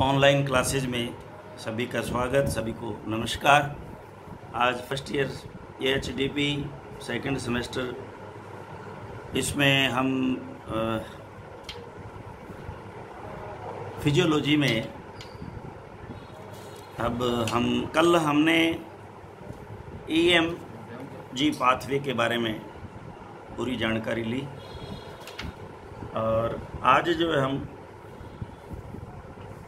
Online classes में सभी का स्वागत, सभी को नमस्कार। आज first year AHDP second semester, इसमें हम फिजियोलॉजी में कल हमने EMG पाथवे के बारे में पूरी जानकारी ली और आज जो है हम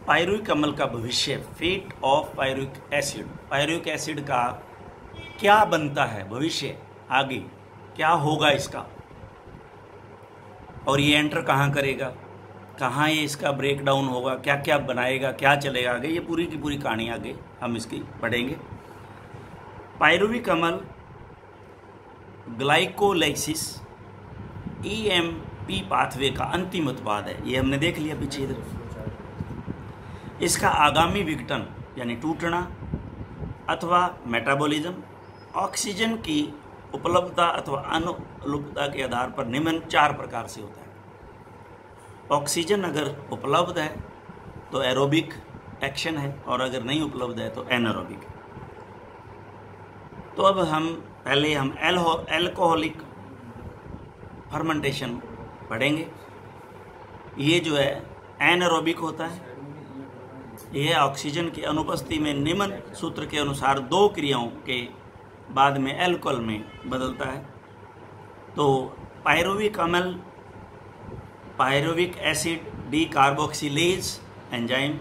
पायरुविक अम्ल का भविष्य, फेट ऑफ पायरुविक एसिड का क्या बनता है, भविष्य आगे क्या होगा इसका, और ये एंटर कहाँ करेगा, कहाँ ये इसका ब्रेक डाउन होगा, क्या क्या बनाएगा, क्या चलेगा आगे, ये पूरी की पूरी कहानी आगे हम इसकी पढ़ेंगे। पायरुविक अम्ल ग्लाइकोलाइसिस EMP पाथवे का अंतिम उत्पाद है। ये हमने देख लिया पीछे इधर। इसका आगामी विघटन यानी टूटना अथवा मेटाबॉलिज्म ऑक्सीजन की उपलब्धता अथवा अनुपलब्धता के आधार पर निम्न 4 प्रकार से होता है। ऑक्सीजन अगर उपलब्ध है तो एरोबिक एक्शन है और अगर नहीं उपलब्ध है तो एनारोबिक। तो अब पहले हम एल्कोहलिक फर्मेंटेशन पढ़ेंगे। ये जो है एनारोबिक होता है। यह ऑक्सीजन की अनुपस्थिति में निम्न सूत्र के अनुसार 2 क्रियाओं के बाद में अल्कोहल में बदलता है। तो पायरुविक अम्ल पायरुविक एसिड डीकार्बोक्सिलेज एंजाइम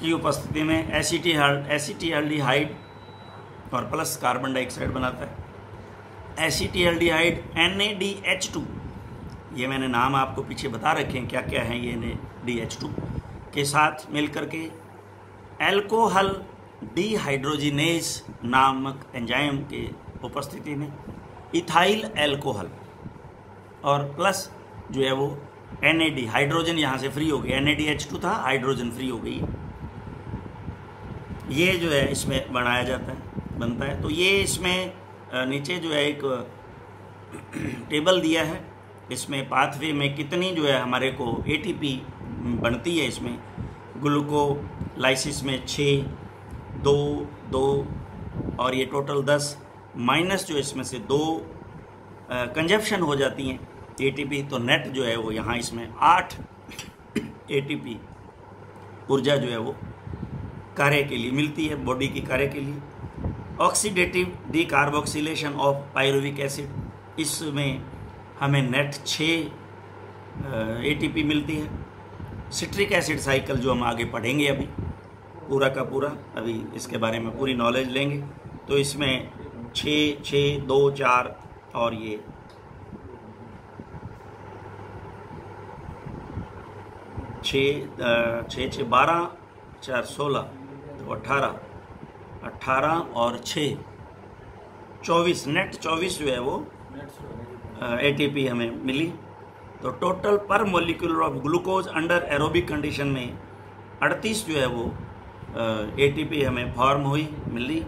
की उपस्थिति में एसिटिल्डिहाइड और प्लस कार्बन डाइऑक्साइड बनाता है। एसिटिल्डिहाइड NADH2, ये मैंने नाम आपको पीछे बता रखे हैं क्या क्या है ये NADH2 के साथ मिलकर के अल्कोहल डिहाइड्रोजिनेज नामक एंजाइम के उपस्थिति में इथाइल अल्कोहल और प्लस जो है वो NAD, हाइड्रोजन यहाँ से फ्री हो गई, NADH2 था, हाइड्रोजन फ्री हो गई, ये जो है इसमें बनता है। तो ये इसमें नीचे जो है एक टेबल दिया है, इसमें पाथवे में कितनी जो है हमारे को ATP बनती है। इसमें ग्लूकोलाइसिस में 6, 2, 2 और ये टोटल 10 माइनस जो इसमें से 2 कंजप्शन हो जाती हैं ATP, तो नेट जो है वो यहाँ इसमें 8 ATP ऊर्जा जो है वो कार्य के लिए मिलती है, बॉडी की कार्य के लिए। Oxidative decarboxylation of pyruvic acid, इसमें हमें नेट 6 ATP मिलती है। सिट्रिक एसिड साइकिल जो हम आगे पढ़ेंगे अभी पूरा का पूरा, अभी इसके बारे में पूरी नॉलेज लेंगे। तो इसमें 6, 6, 2, 4 और ये 6, 12, 4, 16, तो 18 और 6, 24, नेट 24 जो है वो ATP हमें मिली। तो टोटल पर molecule of glucose under aerobic condition में 38 जो है वो ATP हमें फॉर्म हुई मिली।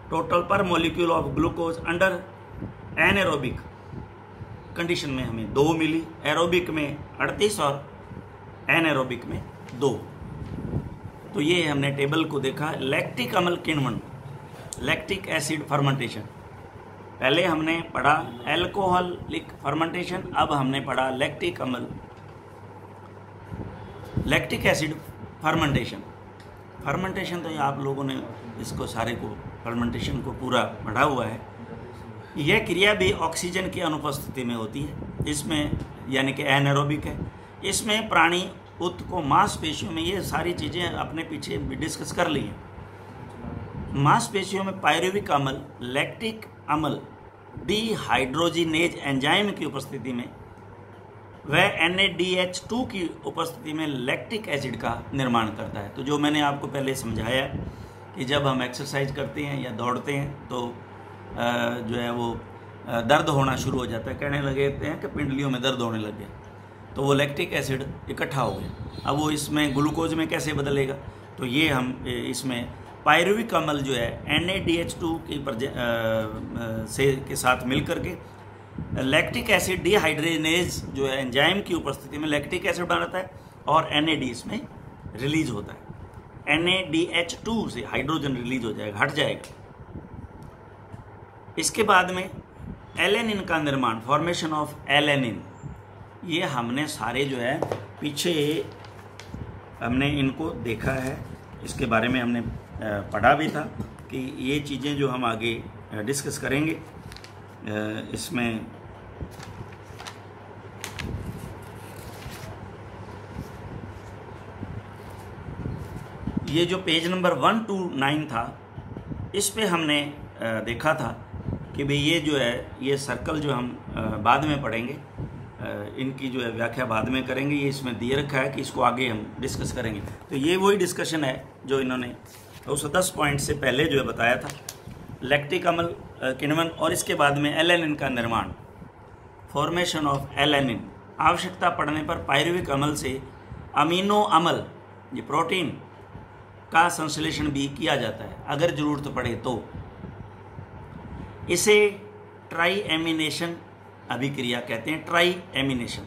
टोटल पर molecule of glucose under anaerobic condition में हमें 2 मिली, एरोबिक में 38 और एनारोबिक में 2। तो ये हमने टेबल को देखा। लैक्टिक अम्ल किण्वन, लैक्टिक एसिड फर्मेंटेशन, पहले हमने पढ़ा एल्कोहलिक फर्मेंटेशन, अब हमने पढ़ा लैक्टिक एसिड फर्मेंटेशन। तो ये आप लोगों ने इसको सारे को फर्मेंटेशन को पूरा पढ़ा हुआ है। यह क्रिया भी ऑक्सीजन की अनुपस्थिति में होती है, इसमें यानी कि एनारोबिक है। इसमें प्राणी उत्त को मांसपेशियों में, ये सारी चीज़ें अपने पीछे डिस्कस कर ली हैं। मांसपेशियों में पायरुविक अम्ल लैक्टिक अम्ल डिहाइड्रोजिनेज एंजाइम की उपस्थिति में वह NADH2 की उपस्थिति में लैक्टिक एसिड का निर्माण करता है। तो जो मैंने आपको पहले समझाया कि जब हम एक्सरसाइज करते हैं या दौड़ते हैं तो जो है वो दर्द होना शुरू हो जाता है, कहने लगे हैं कि पिंडलियों में दर्द होने लग गया, तो वो लैक्टिक एसिड इकट्ठा हो गया। अब वो इसमें ग्लूकोज में कैसे बदलेगा, तो ये हम इसमें पायरुविक अम्ल जो है NADH2 की के साथ मिलकर के लैक्टिक एसिड डिहाइड्रोजिनेज जो है एंजाइम की उपस्थिति में लैक्टिक एसिड बनाता है और NAD इसमें रिलीज होता है। NADH2 से हाइड्रोजन रिलीज हो जाएगा, हट जाएगा। इसके बाद में एलेनिन का निर्माण, फॉर्मेशन ऑफ एलेनिन, ये हमने सारे जो है पीछे हमने इनको देखा है, इसके बारे में हमने पढ़ा भी था कि ये चीज़ें जो हम आगे डिस्कस करेंगे इसमें ये जो पेज नंबर 129 था, इस पे हमने देखा था कि भाई ये जो है ये सर्कल जो हम बाद में पढ़ेंगे, इनकी जो है व्याख्या बाद में करेंगे। ये इसमें दिए रखा है कि इसको आगे हम डिस्कस करेंगे। तो ये वही डिस्कशन है जो इन्होंने 210 पॉइंट से पहले जो है बताया था। लैक्टिक अम्ल किण्वन और इसके बाद में एलेनिन का निर्माण, फॉर्मेशन ऑफ एलेनिन। आवश्यकता पड़ने पर पायरुविक अम्ल से अमीनो अम्ल, ये प्रोटीन का संश्लेषण भी किया जाता है अगर जरूरत पड़े तो। इसे ट्राई एमिनेशन अभिक्रिया कहते हैं। ट्राई एमिनेशन,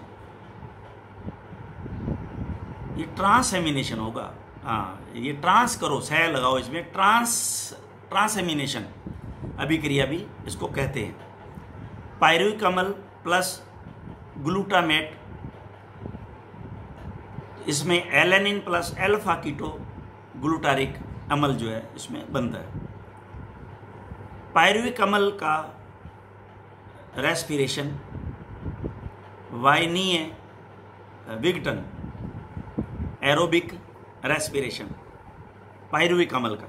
ये ट्रांस एमिनेशन होगा। हाँ, ये ट्रांस करो, सह लगाओ इसमें, ट्रांस एमिनेशन अभिक्रिया भी इसको कहते हैं। पायरुविक अम्ल प्लस ग्लूटामेट, इसमें alanine plus alpha keto glutaric अम्ल जो है इसमें बनता है। पायरुविक अम्ल का रेस्पिरेशन वायनीय विघटन, एरोबिक रेस्पिरेशन पायरुविक अम्ल का।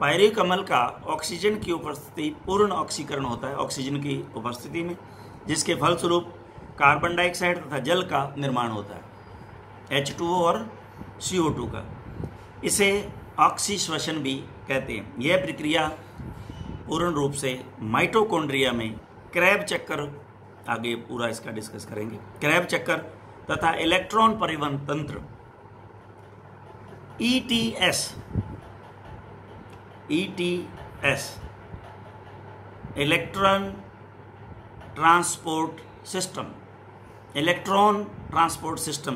पायरुविक अम्ल का ऑक्सीजन की उपस्थिति, पूर्ण ऑक्सीकरण होता है ऑक्सीजन की उपस्थिति में, जिसके फलस्वरूप कार्बन डाइऑक्साइड तथा जल का निर्माण होता है, H2O और CO2 का। इसे ऑक्सीश्वसन भी कहते हैं। यह प्रक्रिया पूर्ण रूप से माइटोकॉन्ड्रिया में क्रैब चक्कर, आगे पूरा इसका डिस्कस करेंगे, क्रैब चक्कर तथा इलेक्ट्रॉन परिवहन तंत्र ETS electron transport system, electron transport system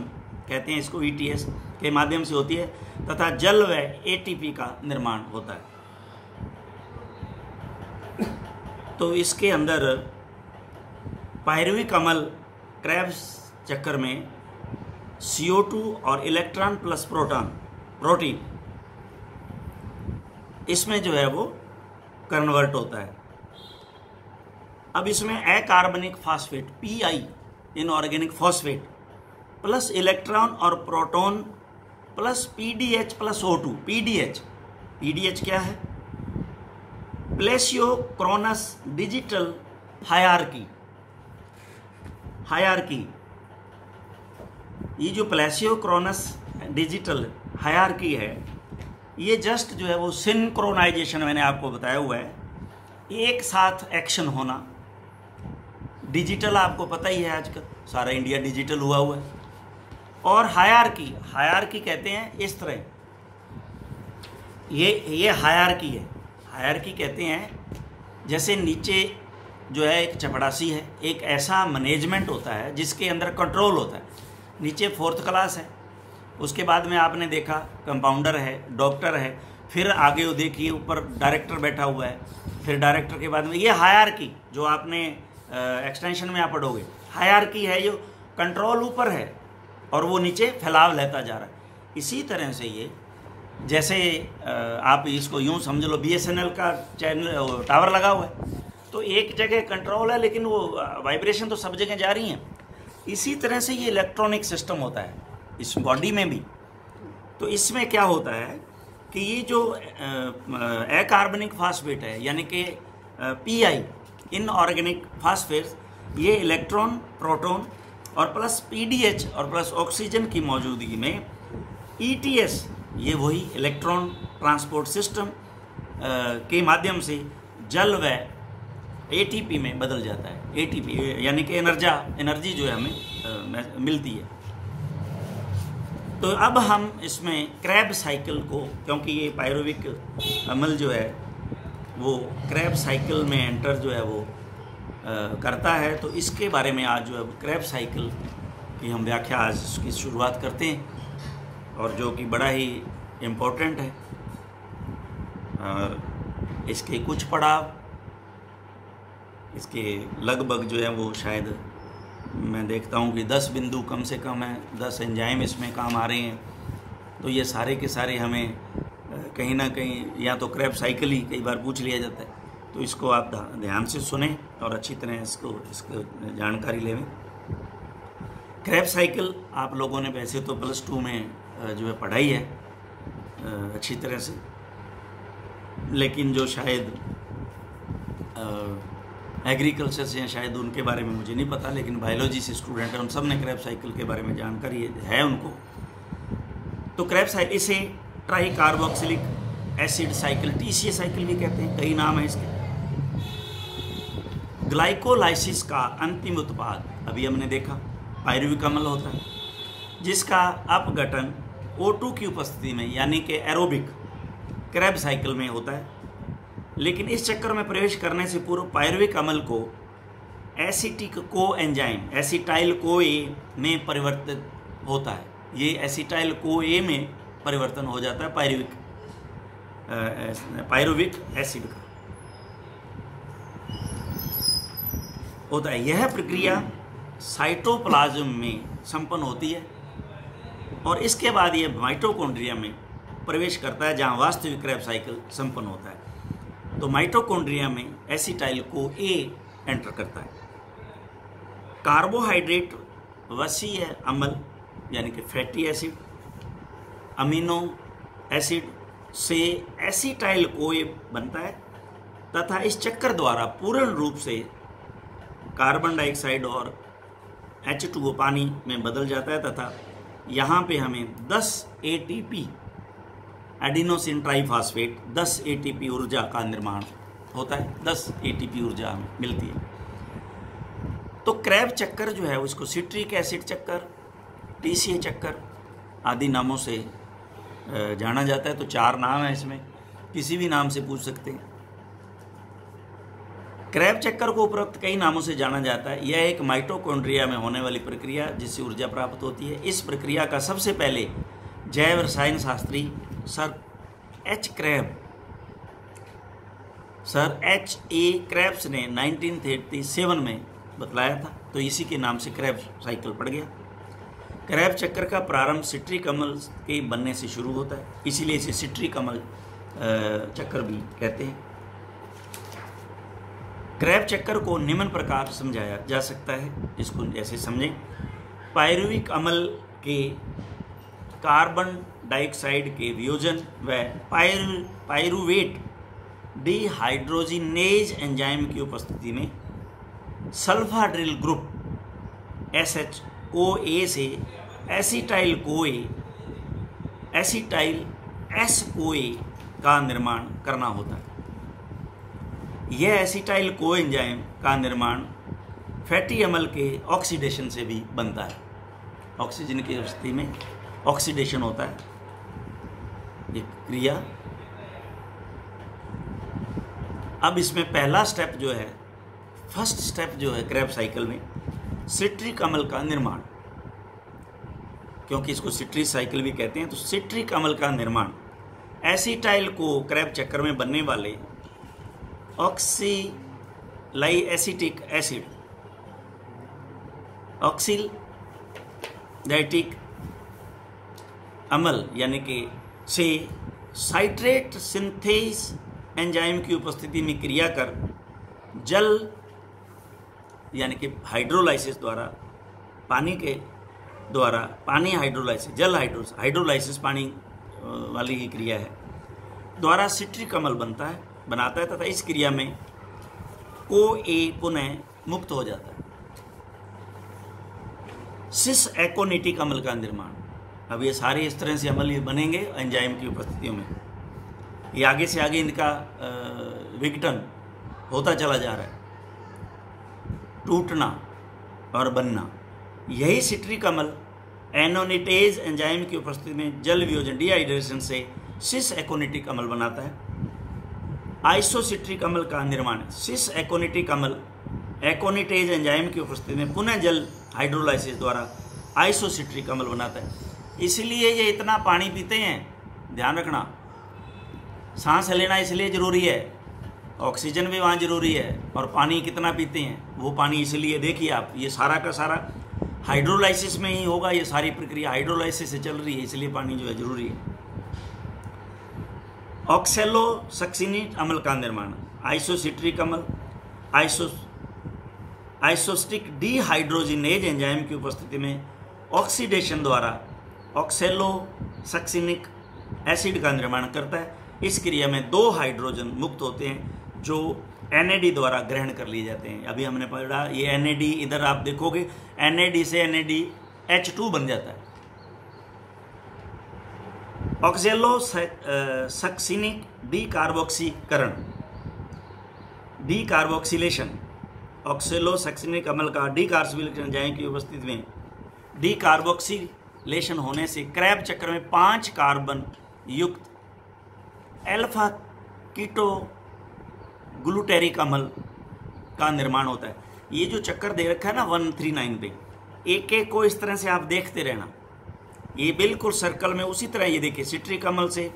कहते हैं इसको, ETS के माध्यम से होती है तथा जल व ATP का निर्माण होता है। तो इसके अंदर पायरुविक अम्ल क्रैब्स चक्कर में CO2 और इलेक्ट्रॉन प्लस प्रोटीन इसमें जो है वो कन्वर्ट होता है। अब इसमें अकार्बनिक phosphate PI, inorganic phosphate plus electron और proton plus PDH plus O2। PDH क्या है? Plesiochronous digital hierarchy. ये जो प्लेसियोक्रोनस डिजिटल हायरार्की है, ये जस्ट जो है वो सिंक्रोनाइजेशन मैंने आपको बताया हुआ है, एक साथ एक्शन होना। डिजिटल आपको पता ही है, आजकल सारा इंडिया डिजिटल हुआ है। और हायरार्की कहते हैं इस तरह, ये हायरार्की है। हायरार्की कहते हैं जैसे नीचे जो है एक चपड़ासी है, एक ऐसा मैनेजमेंट होता है जिसके अंदर कंट्रोल होता है। नीचे 4th क्लास है, उसके बाद में आपने देखा कंपाउंडर है, डॉक्टर है, फिर आगे वो देखिए ऊपर डायरेक्टर बैठा हुआ है, फिर डायरेक्टर के बाद में ये हायरार्की जो आपने एक्सटेंशन में आप पढ़ोगे, हायरार्की है जो कंट्रोल ऊपर है और वो नीचे फैलाव लेता जा रहा है। इसी तरह से ये जैसे आप इसको यूँ समझ लो, BSNL का चैनल टावर लगा हुआ है, तो एक जगह कंट्रोल है लेकिन वो वाइब्रेशन तो सब जगह जा रही हैं। इसी तरह से ये इलेक्ट्रॉनिक सिस्टम होता है इस बॉडी में भी। तो इसमें क्या होता है कि ये जो अकार्बनिक फास्फेट है, यानी कि PI, इनऑर्गेनिक फास्फेट, ये इलेक्ट्रॉन, प्रोटॉन और प्लस PDH और प्लस ऑक्सीजन की मौजूदगी में ETS, ये वही इलेक्ट्रॉन ट्रांसपोर्ट सिस्टम के माध्यम से जल व ATP में बदल जाता है। ATP यानी कि एनर्जी जो है हमें मिलती है। तो अब हम इसमें क्रैब साइकिल को, क्योंकि ये पायरुविक अम्ल जो है वो क्रैब साइकिल में एंटर जो है वो करता है, तो इसके बारे में आज जो है क्रैब साइकिल की हम व्याख्या आज इसकी शुरुआत करते हैं। और जो कि बड़ा ही इम्पोर्टेंट है। इसके कुछ पड़ाव, इसके लगभग जो है वो शायद मैं देखता हूँ कि 10 बिंदु कम से कम है, 10 एंजाइम इसमें काम आ रहे हैं। तो ये सारे के सारे हमें कहीं ना कहीं, या तो क्रेब्स साइकिल ही कई बार पूछ लिया जाता है, तो इसको आप ध्यान से सुने और अच्छी तरह इसको जानकारी लें। क्रेब्स साइकिल आप लोगों ने वैसे तो +2 में जो है पढ़ाई है अच्छी तरह से, लेकिन जो शायद एग्रीकल्चर से हैं शायद उनके बारे में मुझे नहीं पता, लेकिन बायोलॉजी से स्टूडेंट हैं, उन सब ने क्रेब्स साइकिल के बारे में जानकारी है उनको। तो क्रेब्स साइकिल, इसे try carboxylic acid cycle, TCA cycle भी कहते हैं, कई नाम है इसके। ग्लाइकोलाइसिस का अंतिम उत्पाद अभी हमने देखा पायरुविक अम्ल होता है, जिसका अपघटन O2 की उपस्थिति में यानी कि एरोबिक क्रेब साइकिल में होता है। लेकिन इस चक्कर में प्रवेश करने से पूर्व पायरुविक अम्ल को एसिटिक को एंजाइम एसिटाइल CoA में परिवर्तित होता है। ये एसिटाइल CoA में परिवर्तन हो जाता है पायरुविक एसिड का होता है। यह प्रक्रिया साइटोप्लाज्म में संपन्न होती है और इसके बाद यह माइटोकॉन्ड्रिया में प्रवेश करता है, जहां वास्तविक क्रेब साइकिल संपन्न होता है। तो माइटोकॉन्ड्रिया में एसिटाइल CoA एंटर करता है। कार्बोहाइड्रेट वसीय अम्ल यानी कि फैटी एसिड, अमीनो एसिड से एसिटाइल CoA बनता है तथा इस चक्कर द्वारा पूर्ण रूप से कार्बन डाइऑक्साइड और H2O पानी में बदल जाता है तथा यहाँ पे हमें 10 ATP एडिनोसिन ट्राइफॉस्फेट 10 ATP ऊर्जा का निर्माण होता है। 10 ATP ऊर्जा हमें मिलती है। तो क्रेब चक्कर जो है उसको सिट्रिक एसिड चक्कर, TCA चक्कर आदि नामों से जाना जाता है। तो 4 नाम है इसमें, किसी भी नाम से पूछ सकते हैं। क्रेब चक्कर को उपरोक्त कई नामों से जाना जाता है। यह एक माइटोकॉन्ड्रिया में होने वाली प्रक्रिया जिससे ऊर्जा प्राप्त होती है। इस प्रक्रिया का सबसे पहले जैव रसायन शास्त्री सर H.A. क्रेब्स ने 1937 में बतलाया था। तो इसी के नाम से क्रेब साइकिल पड़ गया। क्रेब चक्कर का प्रारंभ सिट्रिक अम्ल के बनने से शुरू होता है, इसीलिए इसे सिट्रिक अम्ल चक्कर भी कहते हैं। क्रेब चक्कर को निम्न प्रकार समझाया जा सकता है, इसको जैसे समझें। पायरुविक अम्ल के कार्बन डाइऑक्साइड के वियोजन व पायरुवेट डिहाइड्रोजिनेज एंजाइम की उपस्थिति में सल्फाड्रिल ग्रुप SHOA से एसिटाइल S-CoA का निर्माण करना होता है। यह एसिटाइल CoA एंजाइम का निर्माण फैटी अम्ल के ऑक्सीडेशन से भी बनता है। ऑक्सीजन की उपस्थिति में ऑक्सीडेशन होता है, एक क्रिया। अब इसमें पहला स्टेप जो है, फर्स्ट स्टेप जो है क्रेब साइकिल में, सिट्रिक अम्ल का निर्माण, क्योंकि इसको सिट्रिक साइकिल भी कहते हैं। तो सिट्रिक अम्ल का निर्माण एसिटाइल को क्रेब चक्कर में बनने वाले ऑक्सीलाइएसिटिक एसिड, ऑक्सीलैटिक अम्ल यानी कि से साइट्रेट सिंथेस एंजाइम की उपस्थिति में क्रिया कर जल यानी कि हाइड्रोलाइसिस द्वारा पानी हाइड्रोलाइसिस, जल हाइड्रोलाइसिस पानी वाली ही क्रिया है, द्वारा सिट्रिक अम्ल बनाता है तथा इस क्रिया में CoA पुनः मुक्त हो जाता है। सिस एकोनिटिक अम्ल का निर्माण, अब ये सारे इस तरह से अम्ल बनेंगे एंजाइम की उपस्थितियों में। ये आगे से आगे इनका विघटन होता चला जा रहा है, टूटना और बनना। यही सिट्रिक अम्ल एनोनिटेज एंजाइम की उपस्थिति में जल वियोजन डिहाइड्रेशन से सिस एकोनिटिक अम्ल बनाता है। आइसोसिट्रिक अम्ल का निर्माण, सिस एकोनिटिक अम्ल एकोनिटेज एंजाइम की उपस्थिति में पुनः जल हाइड्रोलाइसिस द्वारा आइसोसिट्रिक अम्ल बनाता है। इसलिए ये इतना पानी पीते हैं, ध्यान रखना। सांस लेना इसलिए ज़रूरी है, ऑक्सीजन भी वहाँ ज़रूरी है, और पानी कितना पीते हैं वो पानी इसलिए, देखिए आप, ये सारा का सारा हाइड्रोलाइसिस में ही होगा, ये सारी प्रक्रिया हाइड्रोलाइसिस से चल रही है, इसलिए पानी जो है ज़रूरी है। ऑक्सैलोसक्सिनिक अम्ल का निर्माण, आइसोसिट्रिक अम्ल, आइसोस्टिक डिहाइड्रोजिनेज एंजाइम की उपस्थिति में ऑक्सीडेशन द्वारा ऑक्सैलोसक्सिनिक एसिड का निर्माण करता है। इस क्रिया में 2 हाइड्रोजन मुक्त होते हैं जो NAD द्वारा ग्रहण कर लिए जाते हैं। अभी हमने पढ़ा ये NAD, इधर आप देखोगे NAD से NADH2 बन जाता है। ऑक्सैलोसक्सिनिक डीकार्बोक्सीकरण, डीकार्बोक्सिलेशन, ऑक्सैलोसक्सिनिक अम्ल का डीकार्बोक्सिलेशन एंजाइम की उपस्थिति में डीकार्बोक्सिलेशन होने से क्रैब चक्र में 5 कार्बन युक्त अल्फा कीटो ग्लूटेरिक अम्ल का निर्माण होता है। ये जो चक्कर दे रखा है ना 139 पे, एक एक को इस तरह से आप देखते रहना, ये बिल्कुल सर्कल में उसी तरह। ये देखिए सिट्रिक अम्ल से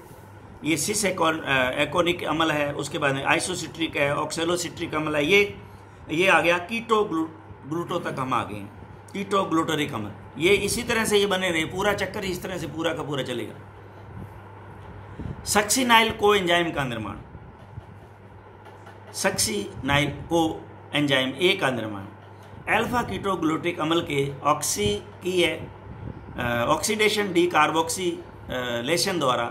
ये सिस एकोनिक अम्ल है, उसके बाद में आइसोसिट्रिक है, ऑक्सैलोसिट्रिक अम्ल है, ये आ गया कीटो ग्लूटो तक हम आ गए हैं, कीटो ग्लूटेरिक अम्ल। ये इसी तरह से ये बने रहे, पूरा चक्कर इस तरह से पूरा का पूरा चलेगा। सक्सिनाइल को एंजाइम का निर्माण, सक्सिनाइल को एंजाइम ए का निर्माण अल्फा कीटो ग्लूटिक अम्ल के ऑक्सीडेशन डीकार्बोक्सिलेशन द्वारा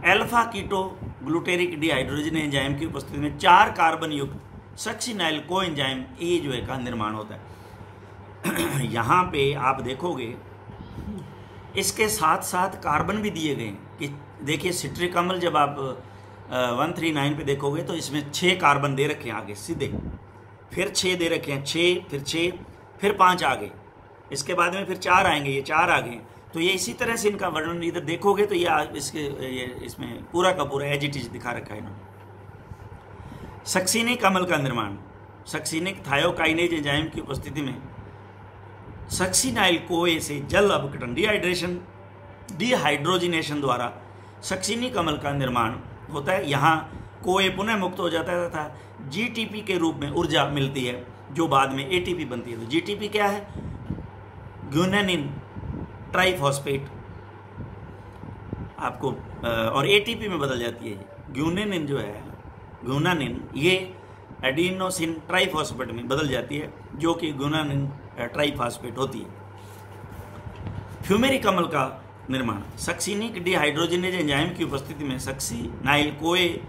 alpha keto glutaric dehydrogenase enzyme की उपस्थिति में 4 कार्बन युक्त सक्सिनाइल को एंजाइम ए जो है का निर्माण होता है। यहाँ पे आप देखोगे इसके साथ साथ कार्बन भी दिए गए हैं कि देखिए सिट्रिक अम्ल जब आप 139 पे देखोगे तो इसमें 6 कार्बन दे रखे हैं आगे सीधे, फिर 6 दे रखे हैं, 6 फिर 6 फिर 5 आगे, इसके बाद में फिर 4 आएंगे, ये 4 आगे। तो ये इसी तरह से इनका वर्णन इधर देखोगे तो ये इसमें पूरा का पूरा एज इट इज दिखा रखा है इन्होंने। सक्सिनिक अम्ल का निर्माण, सक्सिनिक थायोकाइनेज एंजाइम की उपस्थिति में सक्सिनाइल कोए से जल अपघटन डिहाइड्रोजिनेशन द्वारा सक्सिनिक अम्ल का निर्माण होता है। यहाँ कोए पुनः मुक्त हो जाता है तथा GTP के रूप में ऊर्जा मिलती है जो बाद में ATP बनती है। तो GTP क्या है? ग्यूनेनिन ट्राइफॉस्फेट आपको, और ATP में बदल जाती है। ग्यूनेनिन जो है, ग्यूनानिन, ये एडिनोसिन ट्राइफॉस्फेट में बदल जाती है जो कि ग्यूनानिन ट्राइफॉस्फेट होती है। फ्यूमेरिक अम्ल का निर्माण, सक्सिनिक डिहाइड्रोजिनेज एंजाइम की उपस्थिति में सक्सिनाइल कोए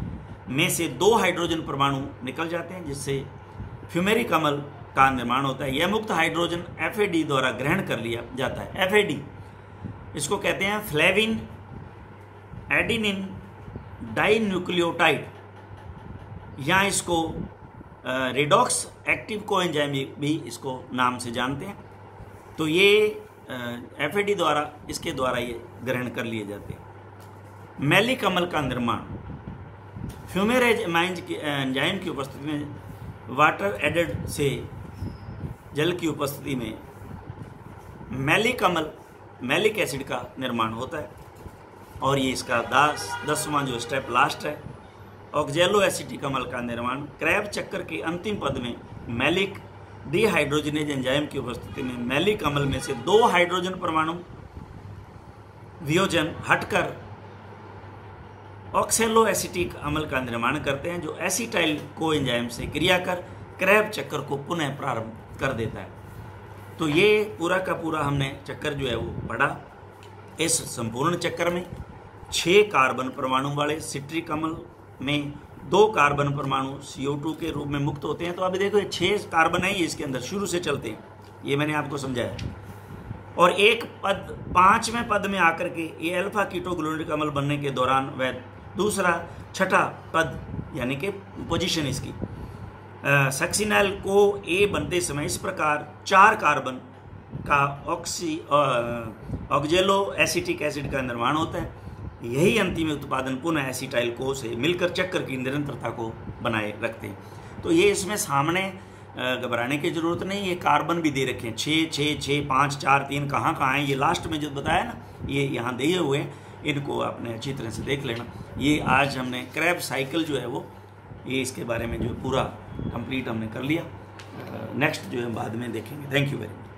में से 2 हाइड्रोजन परमाणु निकल जाते हैं जिससे फ्यूमेरिक अम्ल का निर्माण होता है। यह मुक्त हाइड्रोजन FAD द्वारा ग्रहण कर लिया जाता है। FAD इसको कहते हैं फ्लेविन एडिनिन डाइन्यूक्लियोटाइड, यहाँ इसको रेडॉक्स एक्टिव कोएंजाइम भी इसको नाम से जानते हैं। तो ये FAD द्वारा, इसके द्वारा ये ग्रहण कर लिए जाते हैं। मैलिक अम्ल का निर्माण, फ्यूमेरेज एंजाइम की उपस्थिति में वाटर एडेड से जल की उपस्थिति में मैलिक अम्ल, मैलिक एसिड का निर्माण होता है। और ये इसका 10वां जो स्टेप लास्ट है, ऑक्सैलो एसिटिक अम्ल का निर्माण, क्रैब चक्र के अंतिम पद में मैलिक डिहाइड्रोजिनेज एंजाइम की उपस्थिति में मैलिक अम्ल में से 2 हाइड्रोजन परमाणु वियोजन हटकर ऑक्सैलो एसिटिक अम्ल का निर्माण करते हैं जो एसिटाइल को एंजाइम से क्रिया कर क्रैब चक्र को पुनः प्रारंभ कर देता है। तो ये पूरा का पूरा हमने चक्कर जो है वो पढ़ा। इस संपूर्ण चक्कर में 6 कार्बन परमाणु वाले सिट्रिक अम्ल में 2 कार्बन परमाणु CO2 के रूप में मुक्त होते हैं। तो अभी देखो 6 कार्बन है ये इसके अंदर, शुरू से चलते हैं, ये मैंने आपको समझाया। और एक पद 5वें पद में आकर के ये अल्फा कीटोग्लूटारिक अम्ल बनने के दौरान वह दूसरा 6ठा पद यानी कि पोजीशन इसकी सक्सिनाइल को ए बनते समय इस प्रकार 4 कार्बन का ऑक्सैलो एसिटिक एसिड का निर्माण होता है। यही अंतिम उत्पादन पुनः एसिटाइल को से मिलकर चक्कर की निरंतरता को बनाए रखते हैं। तो ये इसमें सामने घबराने की ज़रूरत नहीं। ये कार्बन भी दे रखे हैं 6 6 6 5 4 3 कहाँ कहाँ हैं, ये लास्ट में जो बताया ना ये यहाँ दिए हुए हैं, इनको आपने अच्छी तरह से देख लेना। ये आज हमने क्रैब्स साइकिल जो है वो ये इसके बारे में जो पूरा कंप्लीट हमने कर लिया। नेक्स्ट जो है बाद में देखेंगे। Thank you very much.